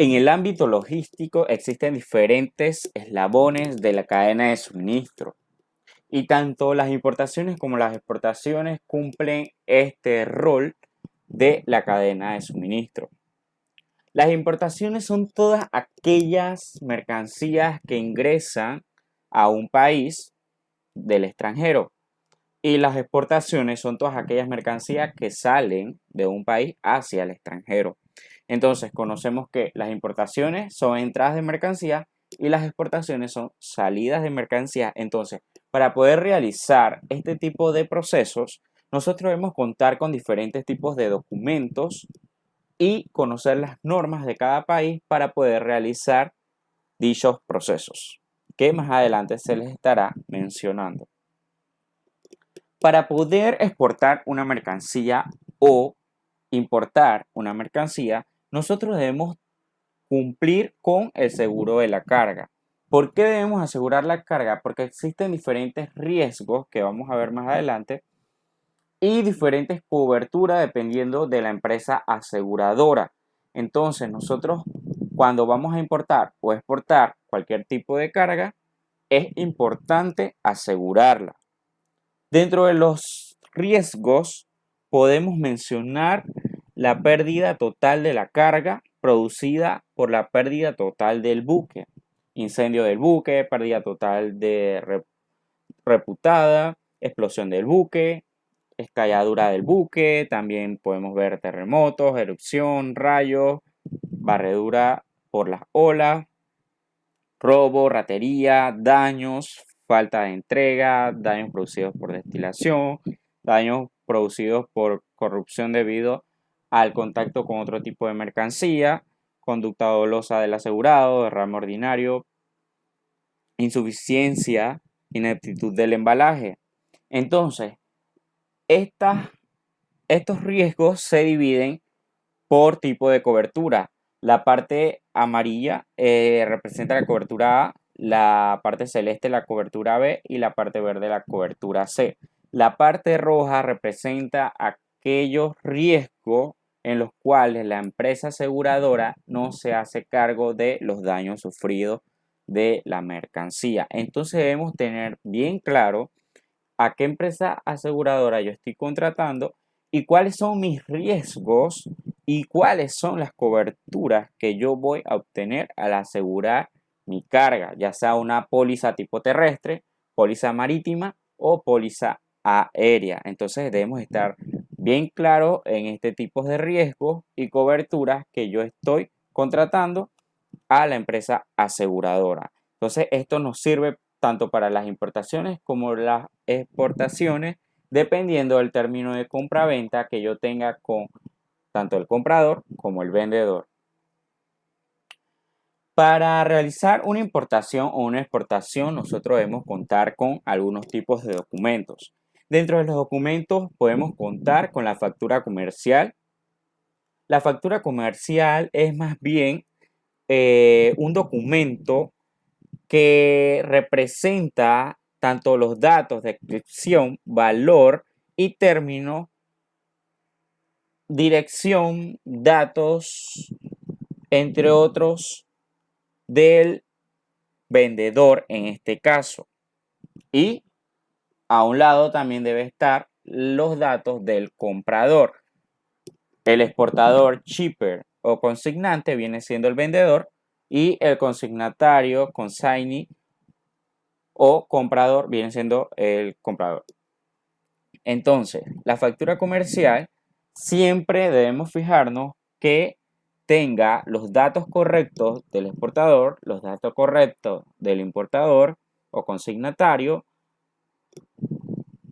En el ámbito logístico existen diferentes eslabones de la cadena de suministro y tanto las importaciones como las exportaciones cumplen este rol de la cadena de suministro. Las importaciones son todas aquellas mercancías que ingresan a un país del extranjero y las exportaciones son todas aquellas mercancías que salen de un país hacia el extranjero. Entonces, conocemos que las importaciones son entradas de mercancía y las exportaciones son salidas de mercancía. Entonces, para poder realizar este tipo de procesos, nosotros debemos contar con diferentes tipos de documentos y conocer las normas de cada país para poder realizar dichos procesos, que más adelante se les estará mencionando. Para poder exportar una mercancía o importar una mercancía, nosotros debemos cumplir con el seguro de la carga. ¿Por qué debemos asegurar la carga? Porque existen diferentes riesgos que vamos a ver más adelante y diferentes coberturas dependiendo de la empresa aseguradora. Entonces, nosotros cuando vamos a importar o exportar cualquier tipo de carga, es importante asegurarla. Dentro de los riesgos podemos mencionar la pérdida total de la carga producida por la pérdida total del buque, incendio del buque, pérdida total de reputada, explosión del buque, escalladura del buque, también podemos ver terremotos, erupción, rayos, barredura por las olas, robo, ratería, daños, falta de entrega, daños producidos por destilación, daños producidos por corrupción debido al contacto con otro tipo de mercancía, conducta dolosa del asegurado, derrame ordinario, insuficiencia, ineptitud del embalaje. Entonces, estos riesgos se dividen por tipo de cobertura. La parte amarilla representa la cobertura A, la parte celeste la cobertura B y la parte verde la cobertura C. La parte roja representa aquellos riesgos en los cuales la empresa aseguradora no se hace cargo de los daños sufridos de la mercancía. Entonces debemos tener bien claro a qué empresa aseguradora yo estoy contratando y cuáles son mis riesgos y cuáles son las coberturas que yo voy a obtener al asegurar mi carga, ya sea una póliza tipo terrestre, póliza marítima o póliza aérea. Entonces debemos estar bien claros en este tipo de riesgos y coberturas que yo estoy contratando a la empresa aseguradora. Entonces esto nos sirve tanto para las importaciones como las exportaciones, dependiendo del término de compra-venta que yo tenga con tanto el comprador como el vendedor. Para realizar una importación o una exportación, nosotros debemos contar con algunos tipos de documentos. Dentro de los documentos podemos contar con la factura comercial. La factura comercial es más bien un documento que representa tanto los datos de descripción, valor y término, dirección, datos, entre otros, del vendedor en este caso. Y a un lado también debe estar los datos del comprador. El exportador, shipper o consignante viene siendo el vendedor y el consignatario, consignee o comprador viene siendo el comprador. Entonces, la factura comercial siempre debemos fijarnos que tenga los datos correctos del exportador, los datos correctos del importador o consignatario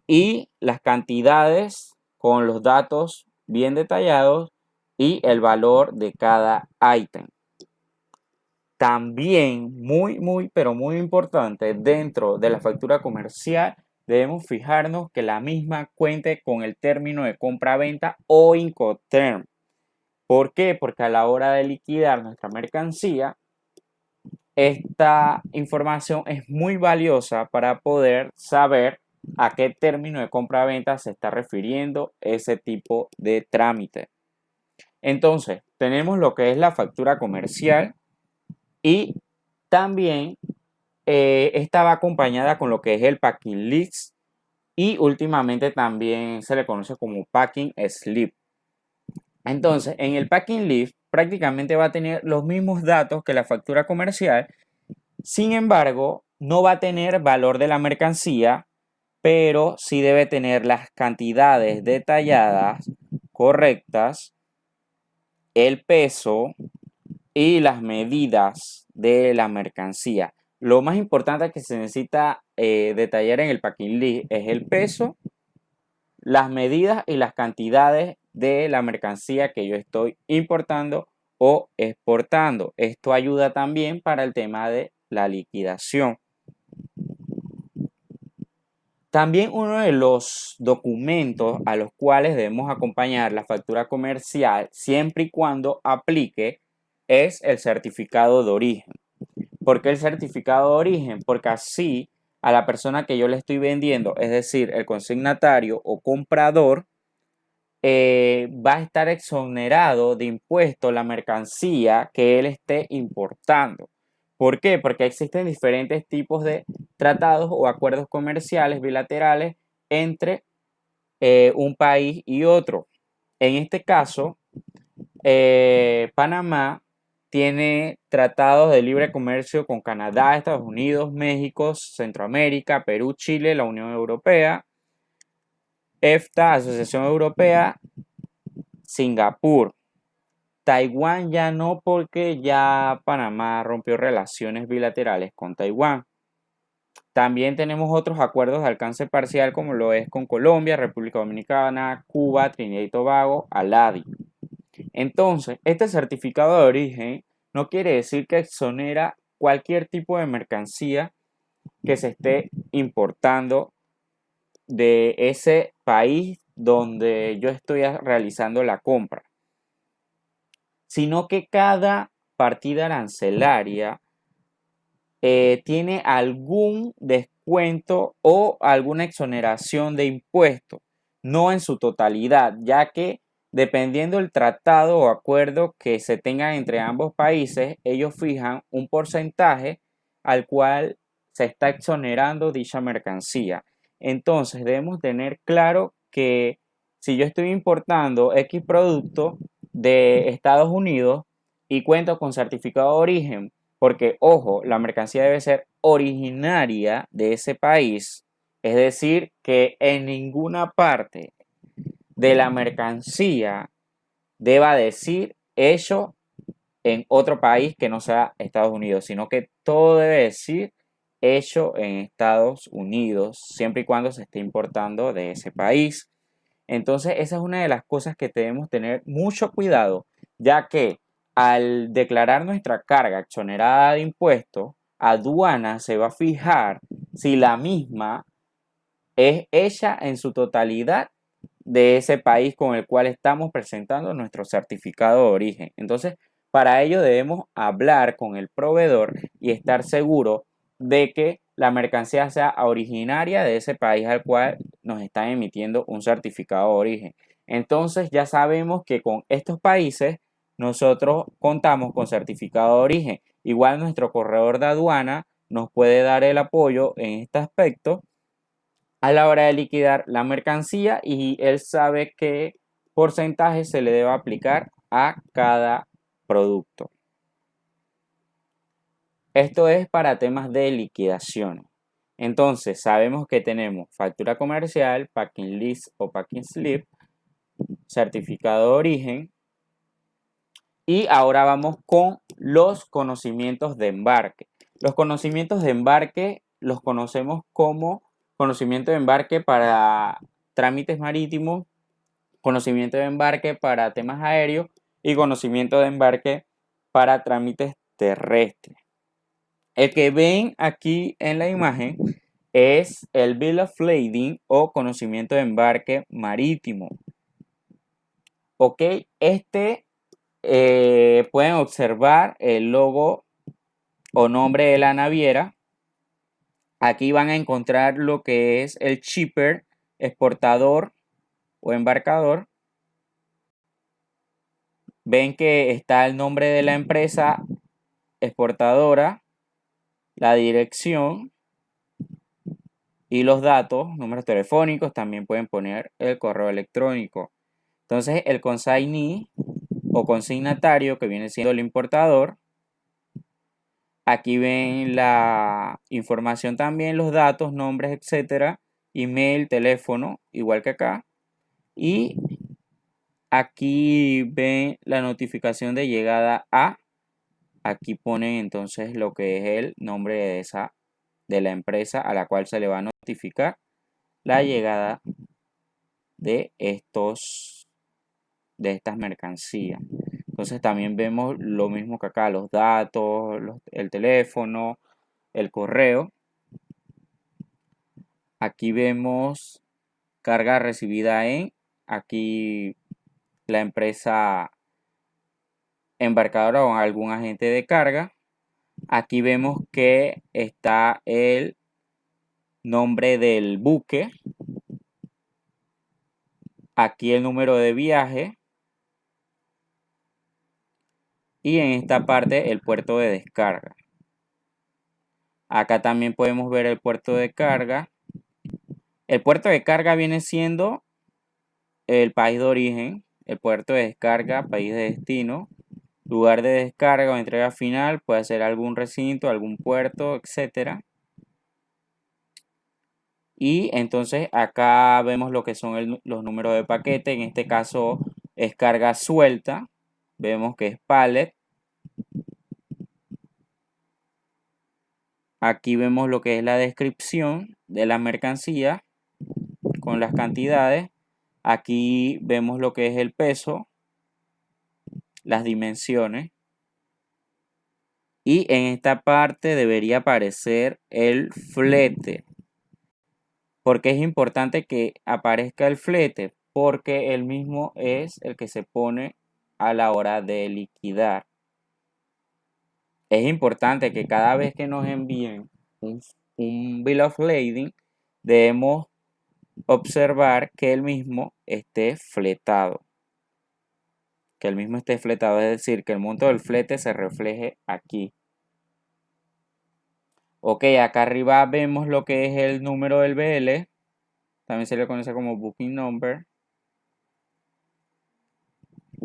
y las cantidades con los datos bien detallados y el valor de cada ítem. También pero muy importante, dentro de la factura comercial debemos fijarnos que la misma cuente con el término de compra-venta o Incoterm. ¿Por qué? Porque a la hora de liquidar nuestra mercancía, esta información es muy valiosa para poder saber a qué término de compra-venta se está refiriendo ese tipo de trámite. Entonces, tenemos lo que es la factura comercial y también esta va acompañada con lo que es el packing list y últimamente también se le conoce como packing slip. Entonces, en el packing list prácticamente va a tener los mismos datos que la factura comercial, sin embargo, no va a tener valor de la mercancía, pero sí debe tener las cantidades detalladas, correctas, el peso y las medidas de la mercancía. Lo más importante que se necesita detallar en el packing list es el peso, las medidas y las cantidades de la mercancía que yo estoy importando o exportando. Esto ayuda también para el tema de la liquidación. También uno de los documentos a los cuales debemos acompañar la factura comercial siempre y cuando aplique es el certificado de origen. ¿Por qué el certificado de origen? Porque así a la persona que yo le estoy vendiendo, es decir, el consignatario o comprador, va a estar exonerado de impuesto la mercancía que él esté importando. ¿Por qué? Porque existen diferentes tipos de tratados o acuerdos comerciales bilaterales entre un país y otro. En este caso, Panamá tiene tratados de libre comercio con Canadá, Estados Unidos, México, Centroamérica, Perú, Chile, la Unión Europea, EFTA, Asociación Europea, Singapur. Taiwán ya no, porque ya Panamá rompió relaciones bilaterales con Taiwán. También tenemos otros acuerdos de alcance parcial como lo es con Colombia, República Dominicana, Cuba, Trinidad y Tobago, ALADI. Entonces, este certificado de origen no quiere decir que exonera cualquier tipo de mercancía que se esté importando de ese país donde yo estoy realizando la compra, sino que cada partida arancelaria tiene algún descuento o alguna exoneración de impuestos, no en su totalidad, ya que dependiendo del tratado o acuerdo que se tenga entre ambos países, ellos fijan un porcentaje al cual se está exonerando dicha mercancía. Entonces debemos tener claro que si yo estoy importando X producto de Estados Unidos y cuento con certificado de origen, porque, ojo, la mercancía debe ser originaria de ese país, es decir, que en ninguna parte de la mercancía deba decir hecho en otro país que no sea Estados Unidos, sino que todo debe decir hecho en Estados Unidos, siempre y cuando se esté importando de ese país. Entonces, esa es una de las cosas que debemos tener mucho cuidado, ya que al declarar nuestra carga exonerada de impuestos, aduana se va a fijar si la misma es hecha en su totalidad de ese país con el cual estamos presentando nuestro certificado de origen. Entonces, para ello debemos hablar con el proveedor y estar seguro de que la mercancía sea originaria de ese país al cual nos están emitiendo un certificado de origen. Entonces ya sabemos que con estos países nosotros contamos con certificado de origen. Igual nuestro corredor de aduana nos puede dar el apoyo en este aspecto a la hora de liquidar la mercancía y él sabe qué porcentaje se le debe aplicar a cada producto. Esto es para temas de liquidación. Entonces, sabemos que tenemos factura comercial, packing list o packing slip, certificado de origen, y ahora vamos con los conocimientos de embarque. Los conocimientos de embarque los conocemos como conocimiento de embarque para trámites marítimos, conocimiento de embarque para temas aéreos y conocimiento de embarque para trámites terrestres. El que ven aquí en la imagen es el Bill of Lading o conocimiento de embarque marítimo. Ok, pueden observar el logo o nombre de la naviera. Aquí van a encontrar lo que es el shipper, exportador o embarcador. ven que está el nombre de la empresa exportadora, la dirección y los datos, números telefónicos, también pueden poner el correo electrónico. Entonces el consignee o consignatario, que viene siendo el importador, aquí ven la información también, los datos, nombres, etcétera, email, teléfono, igual que acá. Y aquí ven la notificación de llegada a. Aquí ponen entonces lo que es el nombre de la empresa a la cual se le va a notificar la llegada de estas mercancías. Entonces también vemos lo mismo que acá, los datos, el teléfono, el correo. Aquí vemos carga recibida aquí la empresa embarcadora o algún agente de carga. Aquí vemos que está el nombre del buque. Aquí el número de viaje. Y en esta parte el puerto de descarga. Acá también podemos ver el puerto de carga. El puerto de carga viene siendo el país de origen, el puerto de descarga, país de destino, lugar de descarga o entrega final, puede ser algún recinto, algún puerto, etc. Y entonces acá vemos lo que son los números de paquete, en este caso es carga suelta, vemos que es pallet. Aquí vemos lo que es la descripción de la mercancía con las cantidades. Aquí vemos lo que es el peso, las dimensiones. Y en esta parte debería aparecer el flete. ¿Por qué es importante que aparezca el flete? Porque el mismo es el que se pone a la hora de liquidar. Es importante que cada vez que nos envíen un bill of lading, debemos observar que el mismo esté fletado. Que el mismo esté fletado, es decir, que el monto del flete se refleje aquí. Ok, acá arriba vemos lo que es el número del BL. También se le conoce como Booking Number.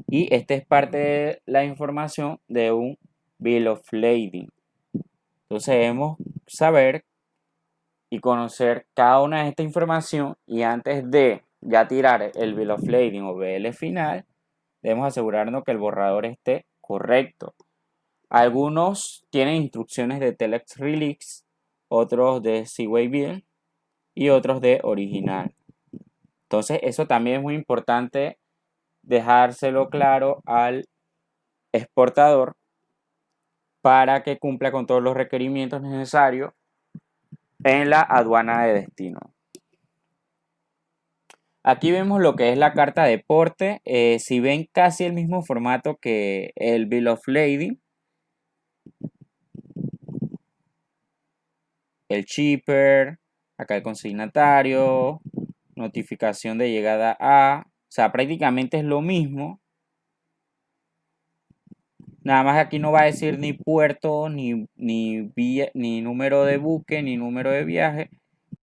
Y esta es parte de la información de un Bill of Lading. Entonces debemos saber y conocer cada una de esta información, y antes de ya tirar el Bill of Lading o BL final, debemos asegurarnos que el borrador esté correcto. Algunos tienen instrucciones de Telex Release, otros de Seaway Bill y otros de original. Entonces eso también es muy importante dejárselo claro al exportador para que cumpla con todos los requerimientos necesarios en la aduana de destino. Aquí vemos lo que es la carta de porte. Si ven, casi el mismo formato que el Bill of Lading. El shipper, acá el consignatario, notificación de llegada a. O sea, prácticamente es lo mismo. Nada más aquí no va a decir ni puerto, ni número de buque, ni número de viaje,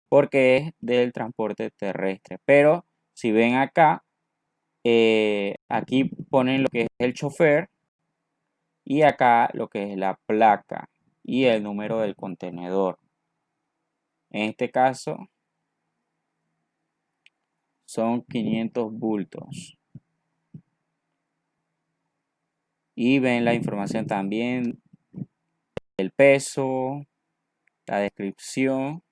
porque es del transporte terrestre. Pero si ven acá, aquí ponen lo que es el chofer y acá lo que es la placa y el número del contenedor. En este caso son 500 bultos. Y ven la información también, el peso, la descripción.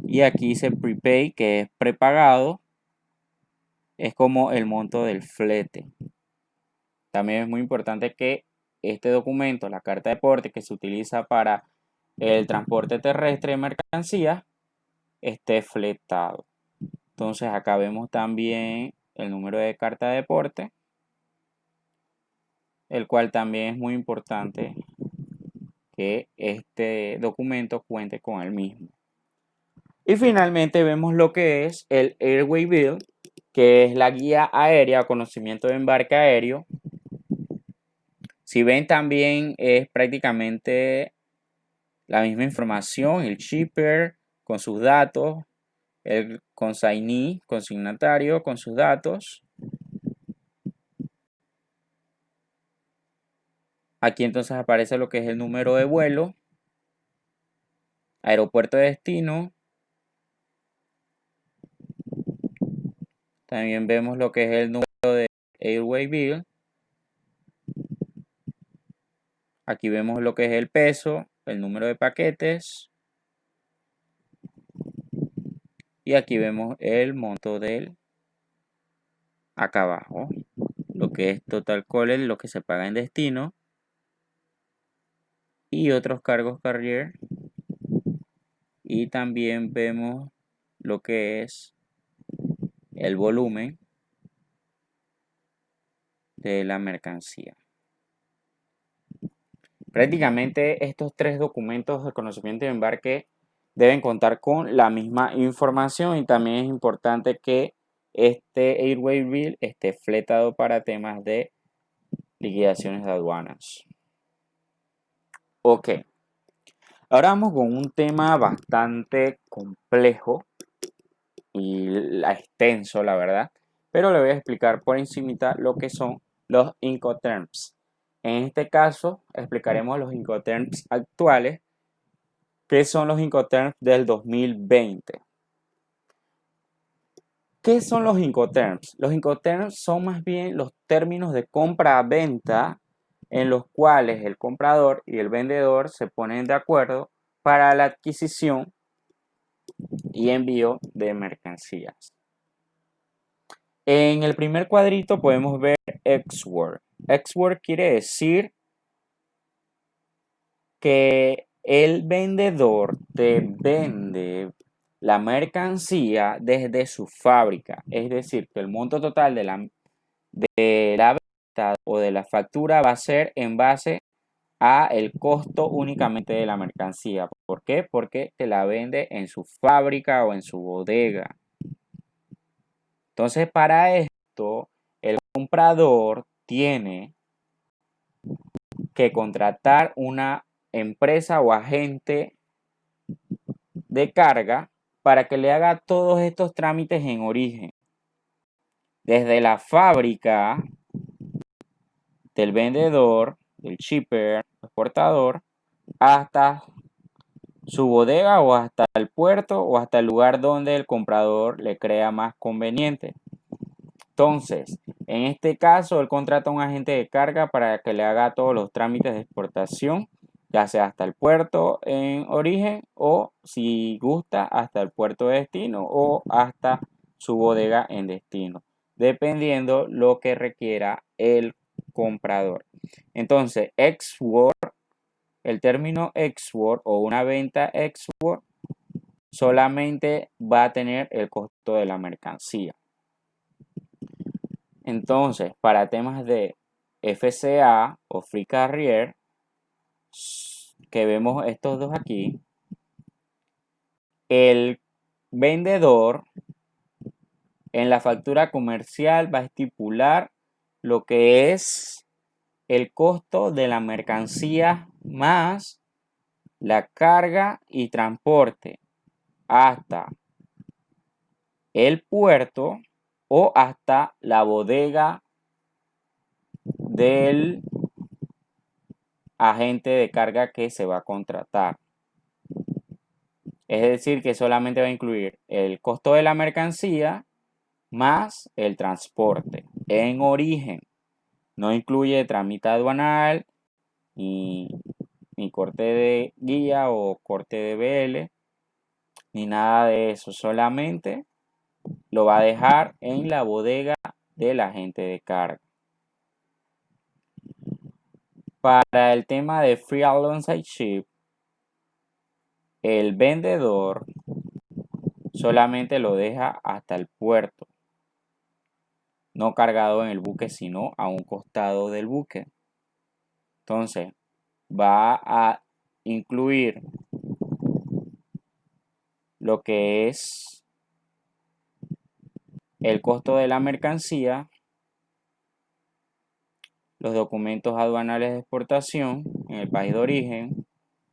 Y aquí dice prepay, que es prepagado. Es como el monto del flete. También es muy importante que este documento, la carta de porte que se utiliza para el transporte terrestre de mercancías, esté fletado. Entonces acá vemos también el número de carta de porte, el cual también es muy importante que este documento cuente con el mismo. Y finalmente vemos lo que es el Airway Bill, que es la guía aérea o conocimiento de embarque aéreo. Si ven, también es prácticamente la misma información, el shipper con sus datos, el consignee, consignatario con sus datos. Aquí entonces aparece lo que es el número de vuelo, aeropuerto de destino. También vemos lo que es el número de Airway Bill. Aquí vemos lo que es el peso, el número de paquetes. Y aquí vemos el monto del acá abajo. Lo que es total call, lo que se paga en destino. Y otros cargos carrier. Y también vemos lo que es el volumen de la mercancía. Prácticamente estos tres documentos de conocimiento de embarque deben contar con la misma información, y también es importante que este Airway Bill esté fletado para temas de liquidaciones de aduanas. Ok, ahora vamos con un tema bastante complejo y extenso, la verdad, pero le voy a explicar por encimita lo que son los Incoterms. En este caso explicaremos los Incoterms actuales, que son los Incoterms del 2020. ¿Qué son los Incoterms? Los Incoterms son más bien los términos de compra-venta en los cuales el comprador y el vendedor se ponen de acuerdo para la adquisición y envío de mercancías. En el primer cuadrito podemos ver ex-work. Ex-work quiere decir que el vendedor te vende la mercancía desde su fábrica. Es decir, que el monto total de la venta o de la factura va a ser en base a el costo únicamente de la mercancía. ¿Por qué? Porque te la vende en su fábrica o en su bodega. Entonces, para esto, el comprador tiene que contratar una empresa o agente de carga para que le haga todos estos trámites en origen. Desde la fábrica del vendedor, del shipper, exportador, hasta su bodega o hasta el puerto o hasta el lugar donde el comprador le crea más conveniente. Entonces, en este caso, él contrata a un agente de carga para que le haga todos los trámites de exportación, ya sea hasta el puerto en origen o, si gusta, hasta el puerto de destino o hasta su bodega en destino, dependiendo lo que requiera el comprador. Entonces, export, el término export o una venta export solamente va a tener el costo de la mercancía. Entonces, para temas de FCA o Free Carrier, que vemos estos dos aquí, el vendedor en la factura comercial va a estipular lo que es el costo de la mercancía más la carga y transporte hasta el puerto o hasta la bodega del agente de carga que se va a contratar. Es decir, que solamente va a incluir el costo de la mercancía más el transporte en origen. No incluye trámite aduanal, ni corte de guía o corte de BL, ni nada de eso. Solamente lo va a dejar en la bodega del agente de carga. Para el tema de Free Alongside Ship, el vendedor solamente lo deja hasta el puerto, no cargado en el buque, sino a un costado del buque. Entonces, va a incluir lo que es el costo de la mercancía, los documentos aduanales de exportación en el país de origen,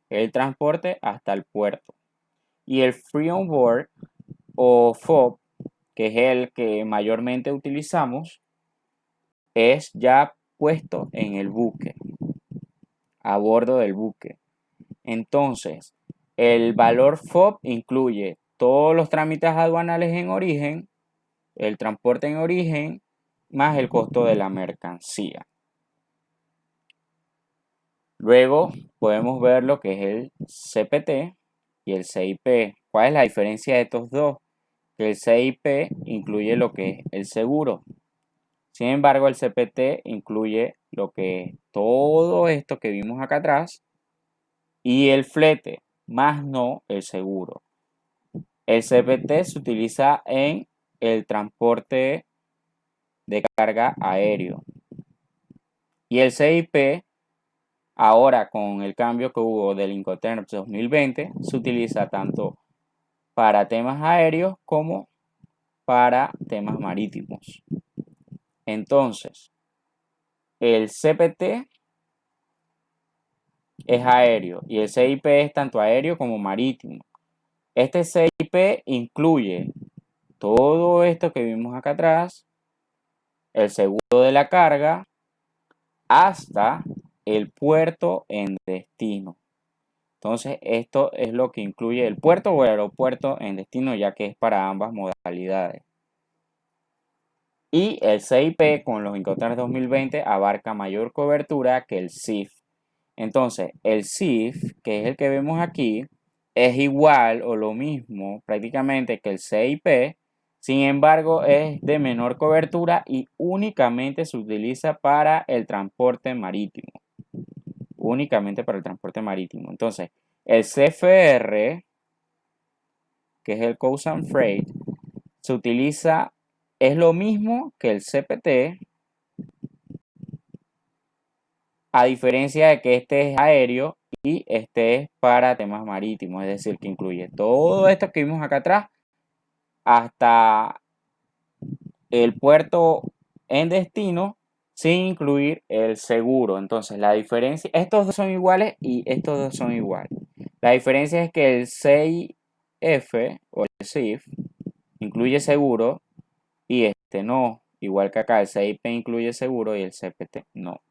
el transporte hasta el puerto. Y el Free on Board o FOB, que es el que mayormente utilizamos, es ya puesto en el buque, a bordo del buque. Entonces, el valor FOB incluye todos los trámites aduanales en origen, el transporte en origen, más el costo de la mercancía. Luego podemos ver lo que es el CPT y el CIP. ¿Cuál es la diferencia de estos dos? Que el CIP incluye lo que es el seguro. Sin embargo, el CPT incluye lo que es todo esto que vimos acá atrás y el flete, más no el seguro. El CPT se utiliza en el transporte de carga aéreo. Y el CIP, ahora con el cambio que hubo del Incoterms 2020, se utiliza tanto para temas aéreos como para temas marítimos. Entonces, el CPT es aéreo y el CIP es tanto aéreo como marítimo. Este CIP incluye todo esto que vimos acá atrás, el seguro de la carga, hasta el puerto en destino. Entonces, esto es lo que incluye el puerto o el aeropuerto en destino, ya que es para ambas modalidades. Y el CIP con los Incoterms 2020 abarca mayor cobertura que el CIF. Entonces, el CIF, que es el que vemos aquí, es igual o lo mismo prácticamente que el CIP, sin embargo, es de menor cobertura y únicamente se utiliza para el transporte marítimo. Únicamente para el transporte marítimo. Entonces, el CFR, que es el Coast and Freight, se utiliza, es lo mismo que el CPT, a diferencia de que este es aéreo y este es para temas marítimos, es decir, que incluye todo esto que vimos acá atrás hasta el puerto en destino sin incluir el seguro. Entonces, la diferencia, estos dos son iguales y estos dos son iguales. La diferencia es que el CIF o el CIF incluye seguro y este no. Igual que acá el CIP incluye seguro y el CPT no.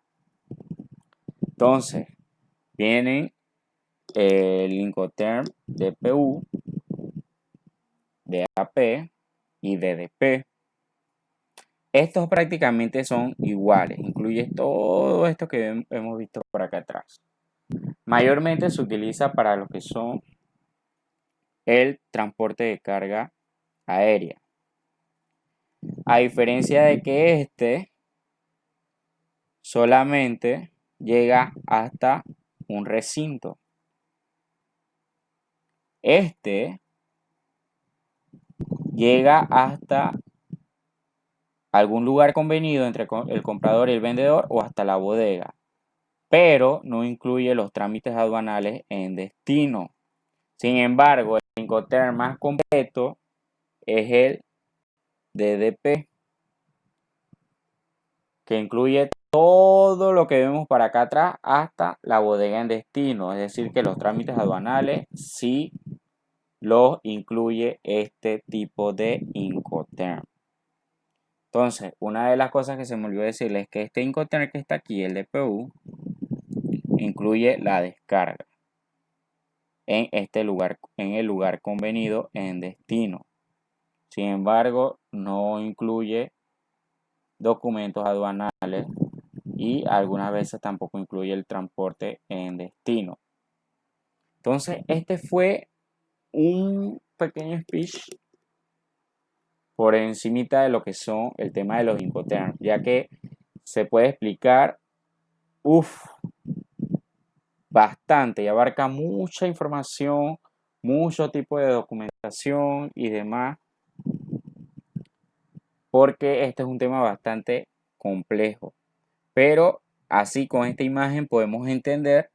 Entonces, vienen el Incoterm DPU, DAP y DDP. Estos prácticamente son iguales, incluye todo esto que hemos visto por acá atrás. Mayormente se utiliza para lo que son el transporte de carga aérea. A diferencia de que este solamente llega hasta un recinto. Este llega hasta algún lugar convenido entre el comprador y el vendedor o hasta la bodega, pero no incluye los trámites aduanales en destino. Sin embargo, el Incoterm más completo es el DDP, que incluye todo lo que vemos para acá atrás hasta la bodega en destino, es decir, que los trámites aduanales sí los incluye este tipo de Incoterm. Entonces, una de las cosas que se me olvidó decirles es que este Incoterm que está aquí, el DPU, incluye la descarga en este lugar, en el lugar convenido en destino. Sin embargo, no incluye documentos aduanales y algunas veces tampoco incluye el transporte en destino. Entonces, este fue un pequeño speech por encimita de lo que son el tema de los Incoterms, ya que se puede explicar bastante y abarca mucha información, mucho tipo de documentación y demás, porque este es un tema bastante complejo. Pero así con esta imagen podemos entender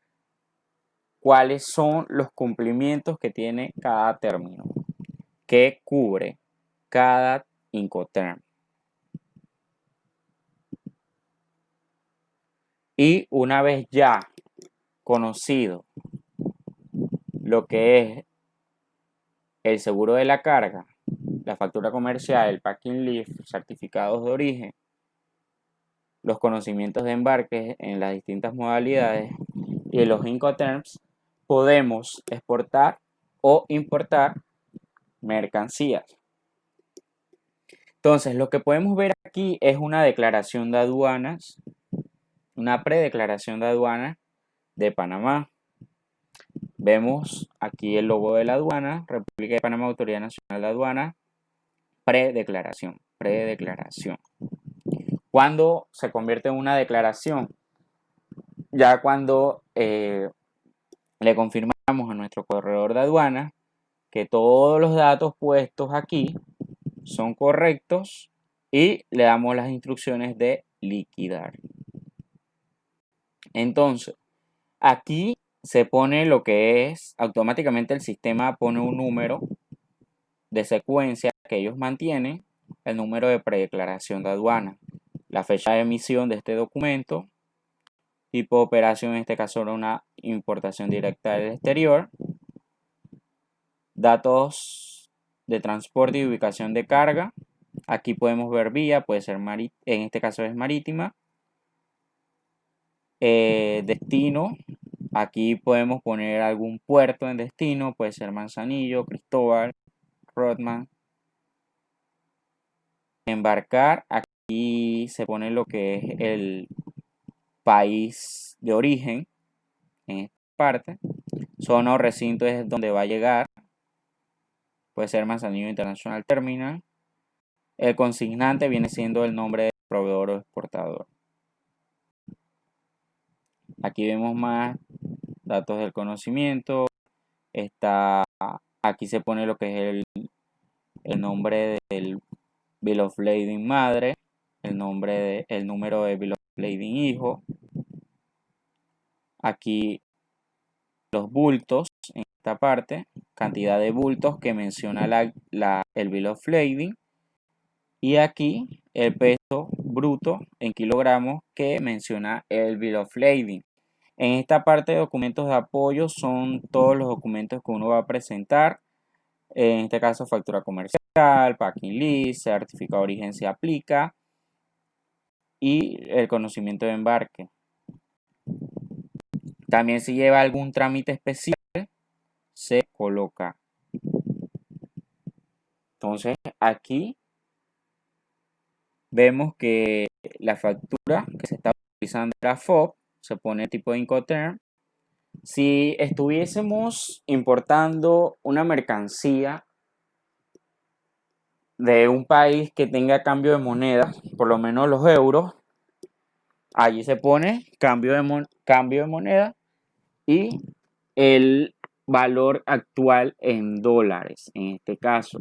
cuáles son los cumplimientos que tiene cada término, que cubre cada Incoterm. Y una vez ya conocido lo que es el seguro de la carga, la factura comercial, el packing list, certificados de origen, los conocimientos de embarque en las distintas modalidades y los Incoterms, podemos exportar o importar mercancías. Entonces, lo que podemos ver aquí es una declaración de aduanas, una predeclaración de aduanas de Panamá. Vemos aquí el logo de la aduana, República de Panamá, Autoridad Nacional de Aduana, predeclaración. ¿Cuándo se convierte en una declaración? Ya cuando le confirmamos a nuestro corredor de aduana que todos los datos puestos aquí son correctos y le damos las instrucciones de liquidar. Entonces, aquí se pone lo que es, automáticamente el sistema pone un número de secuencia que ellos mantienen, el número de predeclaración de aduana, la fecha de emisión de este documento, tipo de operación, en este caso era una importación directa del exterior, datos de transporte y ubicación de carga, aquí podemos ver vía, puede ser en este caso es marítima, destino, aquí podemos poner algún puerto en destino, puede ser Manzanillo, Cristóbal, Rodman. Embarcar, aquí se pone lo que es el país de origen en esta parte. Zona o recinto es donde va a llegar, puede ser Manzanillo International Terminal. El consignante viene siendo el nombre del proveedor o exportador. Aquí vemos más datos del conocimiento. Aquí se pone lo que es el nombre del Bill of Lading madre, el número de Bill of Lading hijo. Aquí los bultos en esta parte, cantidad de bultos que menciona el Bill of Lading. Y aquí el peso bruto en kilogramos que menciona el Bill of Lading. En esta parte de documentos de apoyo son todos los documentos que uno va a presentar. En este caso, factura comercial, packing list, certificado de origen se aplica y el conocimiento de embarque. También si lleva algún trámite especial, se coloca. Entonces, aquí vemos que la factura que se está utilizando es la FOB, se pone tipo de Incoterm. Si estuviésemos importando una mercancía de un país que tenga cambio de moneda, por lo menos los euros, allí se pone cambio de moneda y el valor actual en dólares, en este caso.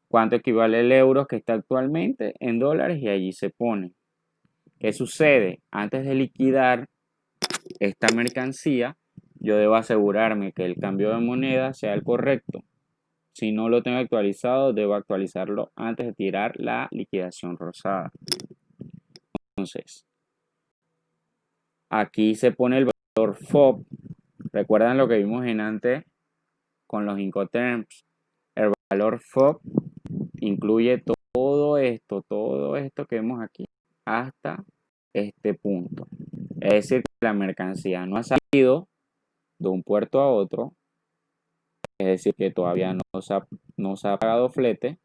¿Cuánto equivale el euro que está actualmente en dólares? Y allí se pone. ¿Qué sucede? Antes de liquidar esta mercancía, yo debo asegurarme que el cambio de moneda sea el correcto. Si no lo tengo actualizado, debo actualizarlo antes de tirar la liquidación rosada. Entonces, aquí se pone el valor FOB. ¿Recuerdan lo que vimos en antes con los Incoterms? El valor FOB incluye todo esto que vemos aquí, hasta este punto. Es decir, que la mercancía no ha salido de un puerto a otro, es decir, que todavía no se ha pagado flete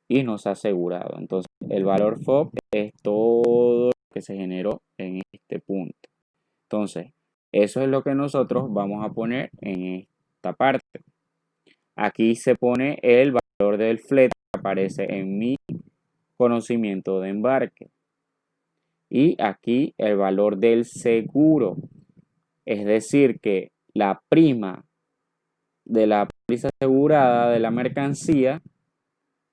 y no se ha asegurado. Entonces, el valor FOB es todo lo que se generó en este punto. Entonces, eso es lo que nosotros vamos a poner en esta parte. Aquí se pone el valor del flete que aparece en mi conocimiento de embarque. Y aquí el valor del seguro. Es decir, que la prima de la póliza asegurada de la mercancía,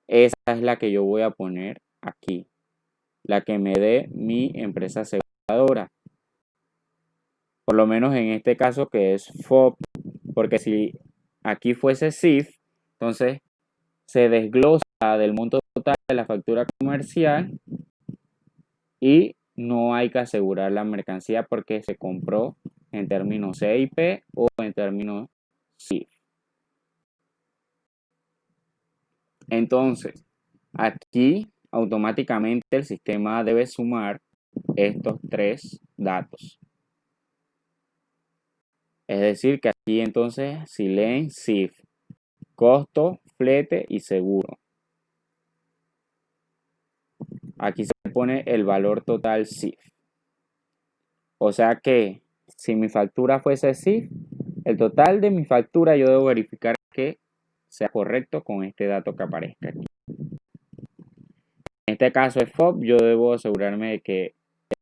esa es la que yo voy a poner aquí. La que me dé mi empresa aseguradora. Por lo menos en este caso que es FOB. Porque si aquí fuese CIF, entonces se desglosa del monto total de la factura comercial y no hay que asegurar la mercancía porque se compró en términos CIP o en términos CIF. Entonces, aquí automáticamente el sistema debe sumar estos tres datos. Es decir, que aquí entonces si leen CIF, costo, flete y seguro. Aquí se pone el valor total CIF. O sea que si mi factura fuese CIF, el total de mi factura yo debo verificar que sea correcto con este dato que aparezca aquí. En este caso es FOB, yo debo asegurarme de que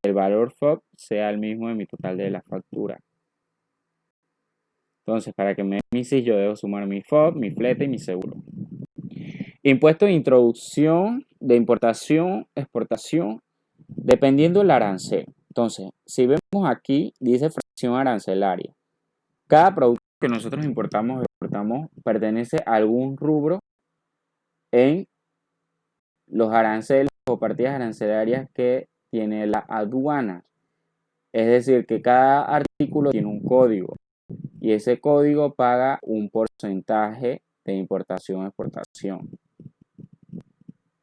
el valor FOB sea el mismo de mi total de la factura. Entonces, para que me dé mi CIF, yo debo sumar mi FOB, mi flete y mi seguro. Impuesto de introducción, de importación, exportación, dependiendo del arancel. Entonces, si vemos aquí, dice fracción arancelaria. Cada producto que nosotros importamos o exportamos pertenece a algún rubro en los aranceles o partidas arancelarias que tiene la aduana. Es decir, que cada artículo tiene un código y ese código paga un porcentaje de importación o exportación.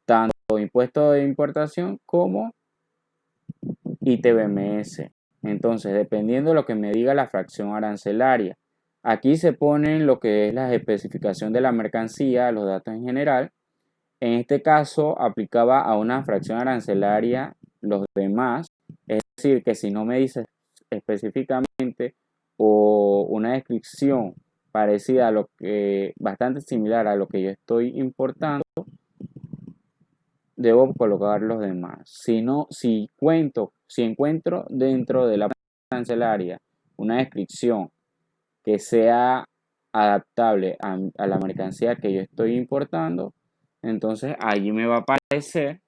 Tanto impuesto de importación como ITBMS. Entonces, dependiendo de lo que me diga la fracción arancelaria, aquí se ponen lo que es la especificación de la mercancía, los datos en general. En este caso, aplicaba a una fracción arancelaria los demás. Es decir, que si no me dice específicamente o una descripción parecida a lo que, bastante similar a lo que yo estoy importando, debo colocar los demás. Si no, si encuentro dentro de la cancelaria una descripción que sea adaptable a la mercancía que yo estoy importando, entonces allí me va a aparecer,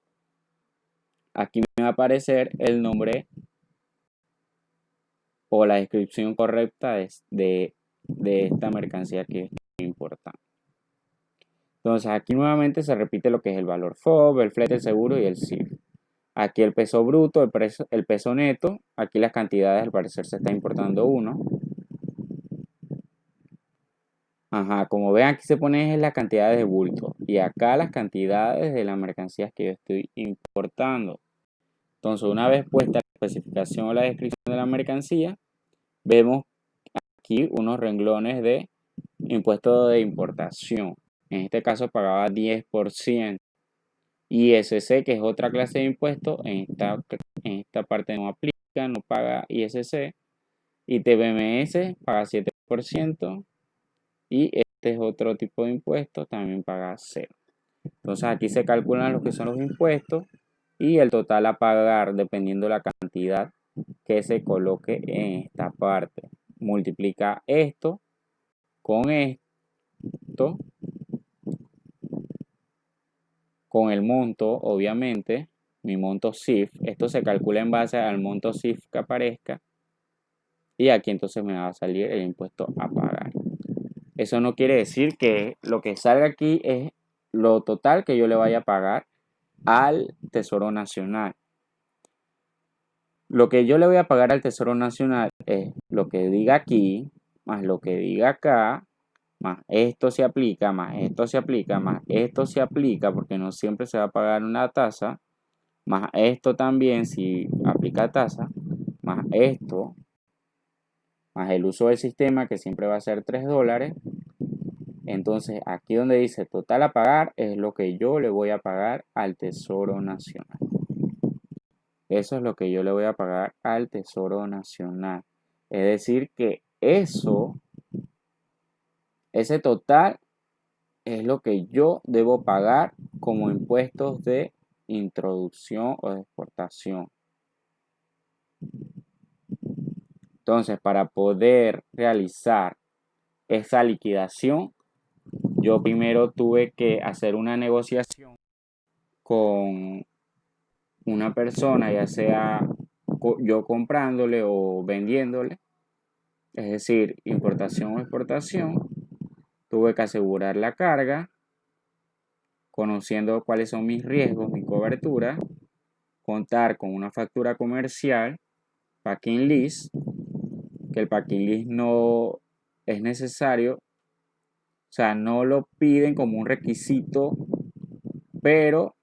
aquí me va a aparecer el nombre o la descripción correcta de esta mercancía que estoy importando. Entonces aquí nuevamente se repite lo que es el valor FOB, el flete, el seguro y el CIF. Aquí el peso bruto, el peso neto. Aquí las cantidades, al parecer se está importando uno. Ajá, como ven aquí se pone la cantidad de bulto. Y acá las cantidades de las mercancías que yo estoy importando. Entonces una vez puesta la especificación o la descripción de la mercancía, vemos aquí unos renglones de impuesto de importación. En este caso pagaba 10%. ISC, que es otra clase de impuesto, en esta parte no aplica, no paga ISC. Y TBMS paga 7%. Y este es otro tipo de impuesto, también paga 0. Entonces aquí se calculan lo que son los impuestos y el total a pagar dependiendo de la cantidad que se coloque en esta parte. Multiplica esto con esto, con el monto, obviamente, mi monto CIF. Esto se calcula en base al monto CIF que aparezca. Y aquí entonces me va a salir el impuesto a pagar. Eso no quiere decir que lo que salga aquí es lo total que yo le vaya a pagar al Tesoro Nacional. Lo que yo le voy a pagar al Tesoro Nacional es lo que diga aquí, más lo que diga acá, más esto se aplica, más esto se aplica, más esto se aplica, porque no siempre se va a pagar una tasa, más esto también si aplica tasa, más esto, más el uso del sistema que siempre va a ser $3. Entonces aquí donde dice total a pagar es lo que yo le voy a pagar al Tesoro Nacional. Eso es lo que yo le voy a pagar al Tesoro Nacional. Es decir que ese total es lo que yo debo pagar como impuestos de introducción o de exportación. Entonces, para poder realizar esa liquidación, yo primero tuve que hacer una negociación con una persona, ya sea yo comprándole o vendiéndole, es decir, importación o exportación. Tuve que asegurar la carga, conociendo cuáles son mis riesgos, mi cobertura, contar con una factura comercial, packing list, que el packing list no es necesario, o sea, no lo piden como un requisito, pero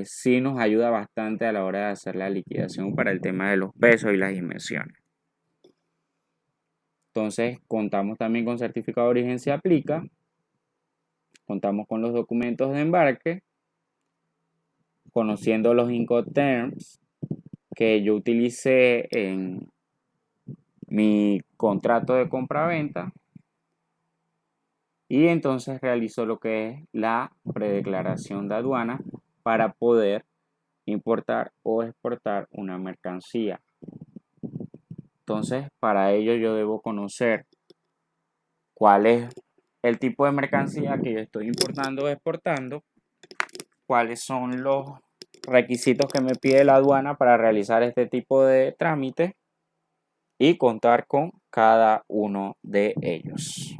sí nos ayuda bastante a la hora de hacer la liquidación para el tema de los pesos y las dimensiones. Entonces, contamos también con certificado de origen se aplica, contamos con los documentos de embarque, conociendo los Incoterms que yo utilicé en mi contrato de compra-venta, y entonces realizo lo que es la predeclaración de aduana para poder importar o exportar una mercancía. Entonces, para ello yo debo conocer cuál es el tipo de mercancía que yo estoy importando o exportando, cuáles son los requisitos que me pide la aduana para realizar este tipo de trámite y contar con cada uno de ellos.